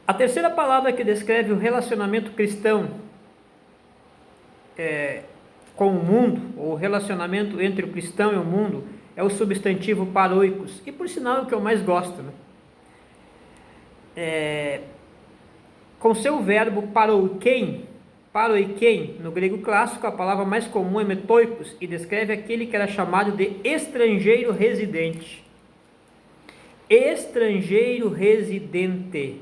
A terceira palavra que descreve o relacionamento cristão com o mundo, ou o relacionamento entre o cristão e o mundo, é o substantivo paroikos, e por sinal é o que eu mais gosto, né? Com seu verbo paroikein, no grego clássico, a palavra mais comum é metoikos, e descreve aquele que era chamado de estrangeiro residente. Estrangeiro residente.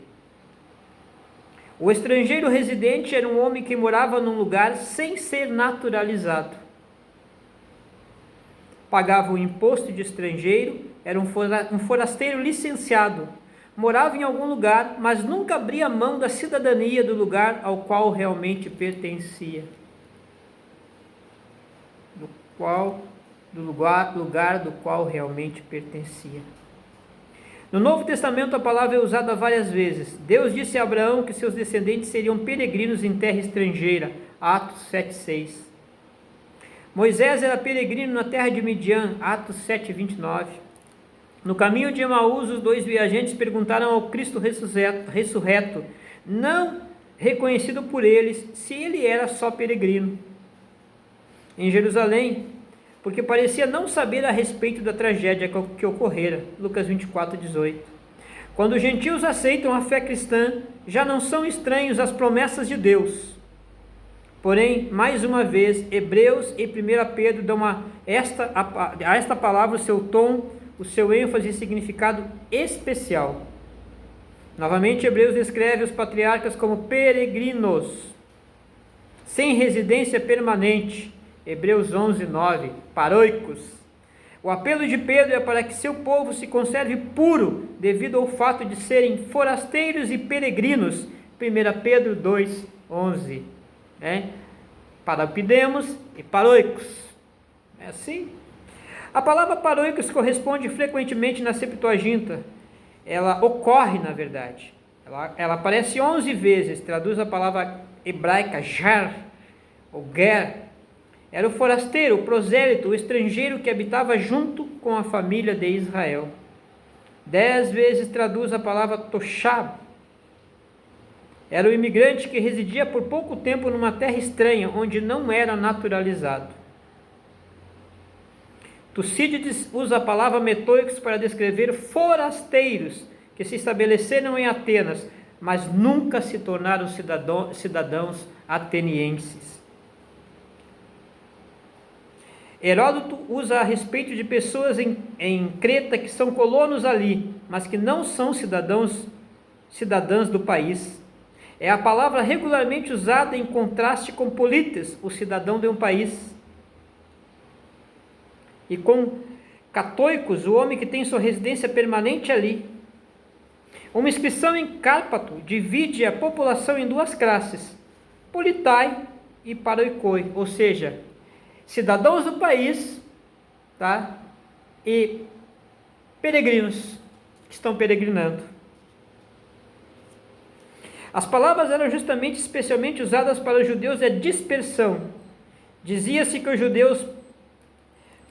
O estrangeiro residente era um homem que morava num lugar sem ser naturalizado. Pagava o imposto de estrangeiro, era um forasteiro licenciado. Morava em algum lugar, mas nunca abria mão da cidadania do lugar ao qual realmente pertencia. Lugar do qual realmente pertencia. No Novo Testamento a palavra é usada várias vezes. Deus disse a Abraão que seus descendentes seriam peregrinos em terra estrangeira. Atos 7,6. Moisés era peregrino na terra de Midian. Atos 7,29. No caminho de Emaús, os dois viajantes perguntaram ao Cristo ressurreto, não reconhecido por eles, se ele era só peregrino em Jerusalém, porque parecia não saber a respeito da tragédia que ocorrera. Lucas 24,18. Quando os gentios aceitam a fé cristã, já não são estranhos às promessas de Deus. Porém, mais uma vez, Hebreus e 1 Pedro dão a esta palavra o seu tom, o seu ênfase e significado especial. Novamente, Hebreus descreve os patriarcas como peregrinos, sem residência permanente. Hebreus 11:9, paroicos. O apelo de Pedro é para que seu povo se conserve puro, devido ao fato de serem forasteiros e peregrinos. 1 Pedro 2:11, Parapidemos e paroicos. É assim? A palavra paroicos corresponde frequentemente na Septuaginta. Ela ocorre, na verdade. Ela aparece 11 vezes, traduz a palavra hebraica jar, ou ger. Era o forasteiro, o prosélito, o estrangeiro que habitava junto com a família de Israel. 10 vezes traduz a palavra toshab. Era o imigrante que residia por pouco tempo numa terra estranha, onde não era naturalizado. Tucídides usa a palavra metoikos para descrever forasteiros que se estabeleceram em Atenas, mas nunca se tornaram cidadãos atenienses. Heródoto usa a respeito de pessoas em Creta que são colonos ali, mas que não são cidadãs do país. É a palavra regularmente usada em contraste com polites, o cidadão de um país. E com catoicos, o homem que tem sua residência permanente ali. Uma inscrição em Cárpato divide a população em duas classes, politai e paroikoi, ou seja, cidadãos do país, e peregrinos que estão peregrinando. As palavras eram justamente especialmente usadas para os judeus de dispersão. Dizia-se que os judeus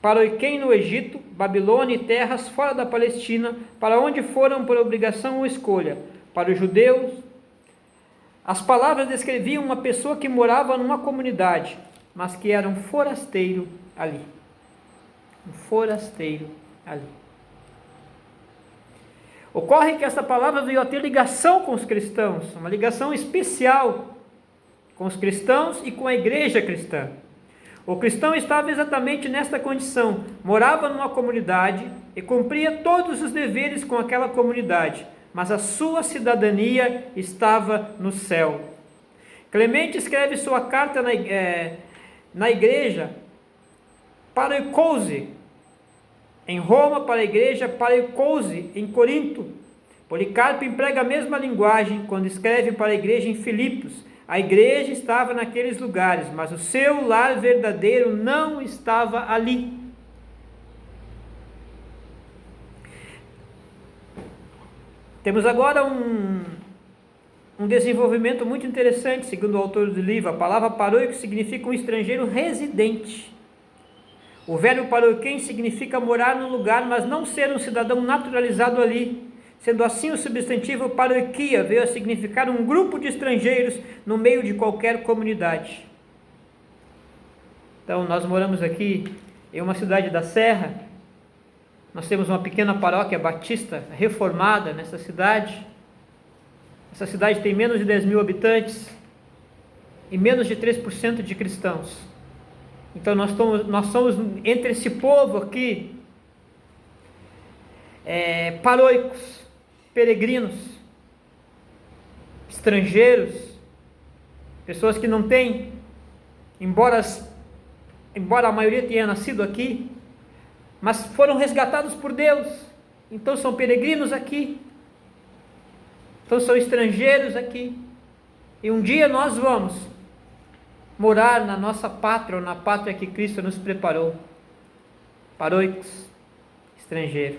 paroiquem no Egito, Babilônia e terras fora da Palestina, para onde foram por obrigação ou escolha. Para os judeus, as palavras descreviam uma pessoa que morava numa comunidade, mas que era um forasteiro ali. Um forasteiro ali. Ocorre que essa palavra veio a ter ligação com os cristãos, uma ligação especial com os cristãos e com a igreja cristã. O cristão estava exatamente nesta condição, morava numa comunidade e cumpria todos os deveres com aquela comunidade, mas a sua cidadania estava no céu. Clemente escreve sua carta na igreja paroikose, em Roma para a igreja paroikose, em Corinto. Policarpo emprega a mesma linguagem quando escreve para a igreja em Filipos. A igreja estava naqueles lugares, mas o seu lar verdadeiro não estava ali. Temos agora um desenvolvimento muito interessante, segundo o autor do livro. A palavra paroico significa um estrangeiro residente. O verbo paroiquem significa morar no lugar, mas não ser um cidadão naturalizado ali. Sendo assim, o substantivo paroquia veio a significar um grupo de estrangeiros no meio de qualquer comunidade. Então, nós moramos aqui em uma cidade da Serra. Nós temos uma pequena paróquia batista reformada nessa cidade. Essa cidade tem menos de 10 mil habitantes e menos de 3% de cristãos. Então nós somos entre esse povo aqui, paroicos, peregrinos, estrangeiros, pessoas que não têm, embora a maioria tenha nascido aqui, mas foram resgatados por Deus, então são peregrinos aqui, então são estrangeiros aqui, e um dia nós vamos morar na nossa pátria, ou na pátria que Cristo nos preparou. Paroicos, estrangeiro.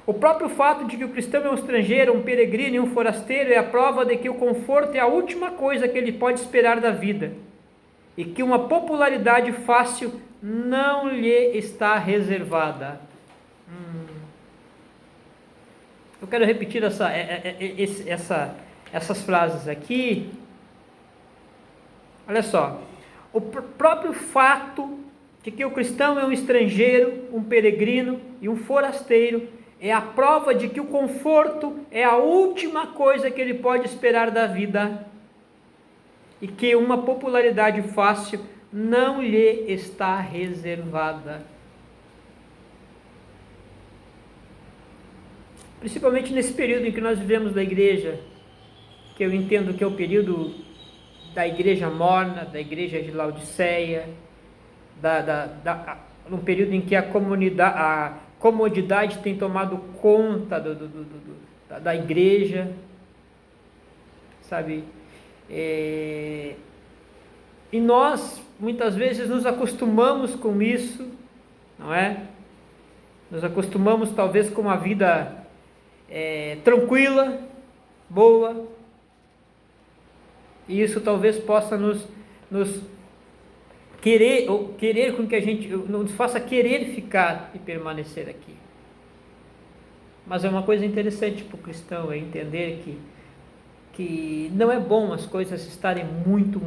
O próprio fato de que o cristão é um estrangeiro, um peregrino e um forasteiro é a prova de que o conforto é a última coisa que ele pode esperar da vida, e que uma popularidade fácil não lhe está reservada. Eu quero repetir essas frases aqui. Olha só, o próprio fato de que o cristão é um estrangeiro, um peregrino e um forasteiro é a prova de que o conforto é a última coisa que ele pode esperar da vida, e que uma popularidade fácil não lhe está reservada. Principalmente nesse período em que nós vivemos da igreja, que eu entendo que é o período da igreja morna, da igreja de Laodiceia, um período em que a comodidade tem tomado conta da igreja, sabe? E nós, muitas vezes, nos acostumamos com isso, não é? Nos acostumamos, talvez, com uma vida tranquila, boa, e isso talvez possa nos querer com que a gente nos faça querer ficar e permanecer aqui. Mas é uma coisa interessante para o cristão entender que não é bom as coisas estarem muito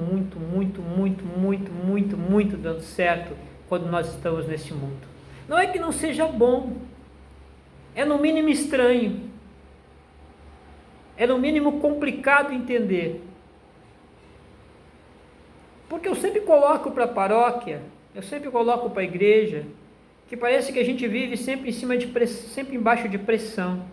dando certo quando nós estamos neste mundo. Não é que não seja bom, é no mínimo estranho, é no mínimo complicado entender. Porque eu sempre coloco para a paróquia, eu sempre coloco para a igreja, que parece que a gente vive sempre sempre embaixo de pressão.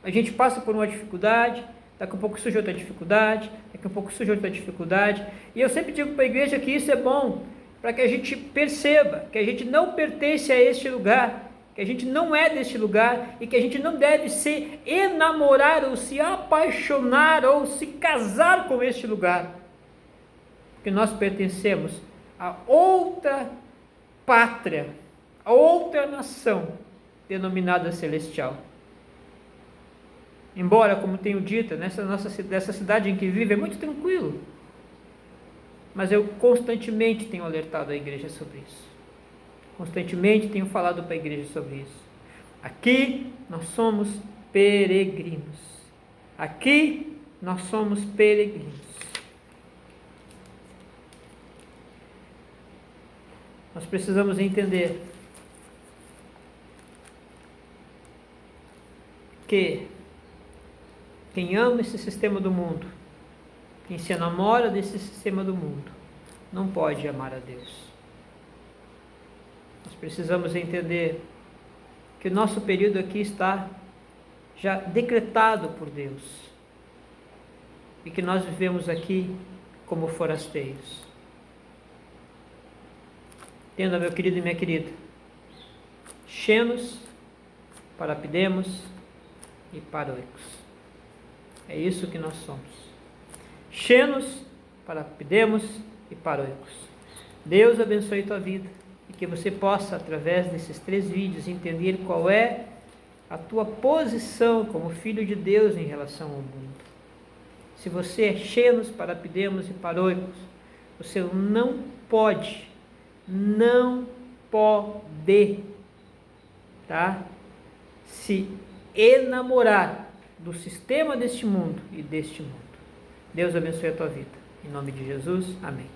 A gente passa por uma dificuldade, daqui a pouco surge outra dificuldade, daqui a pouco surge outra dificuldade, e eu sempre digo para a igreja que isso é bom, para que a gente perceba que a gente não pertence a este lugar, que a gente não é deste lugar, e que a gente não deve se enamorar, ou se apaixonar, ou se casar com este lugar, porque nós pertencemos a outra pátria, a outra nação, denominada celestial. Embora, como tenho dito, nessa cidade em que vive é muito tranquilo, mas eu constantemente tenho alertado a igreja sobre isso, constantemente tenho falado para a igreja sobre isso. Aqui nós somos peregrinos, aqui nós somos peregrinos. Nós precisamos entender que quem ama esse sistema do mundo, quem se enamora desse sistema do mundo, não pode amar a Deus. Nós precisamos entender que o nosso período aqui está já decretado por Deus, e que nós vivemos aqui como forasteiros. Entenda, meu querido e minha querida, xenos, parapidemos e paroicos. É isso que nós somos. Xenos, parapidemos e paroicos. Deus abençoe tua vida e que você possa, através desses 3 vídeos, entender qual é a tua posição como filho de Deus em relação ao mundo. Se você é xenos, parapidemos e paroicos, você não pode, tá? se enamorar do sistema deste mundo e deste mundo. Deus abençoe a tua vida. Em nome de Jesus, amém.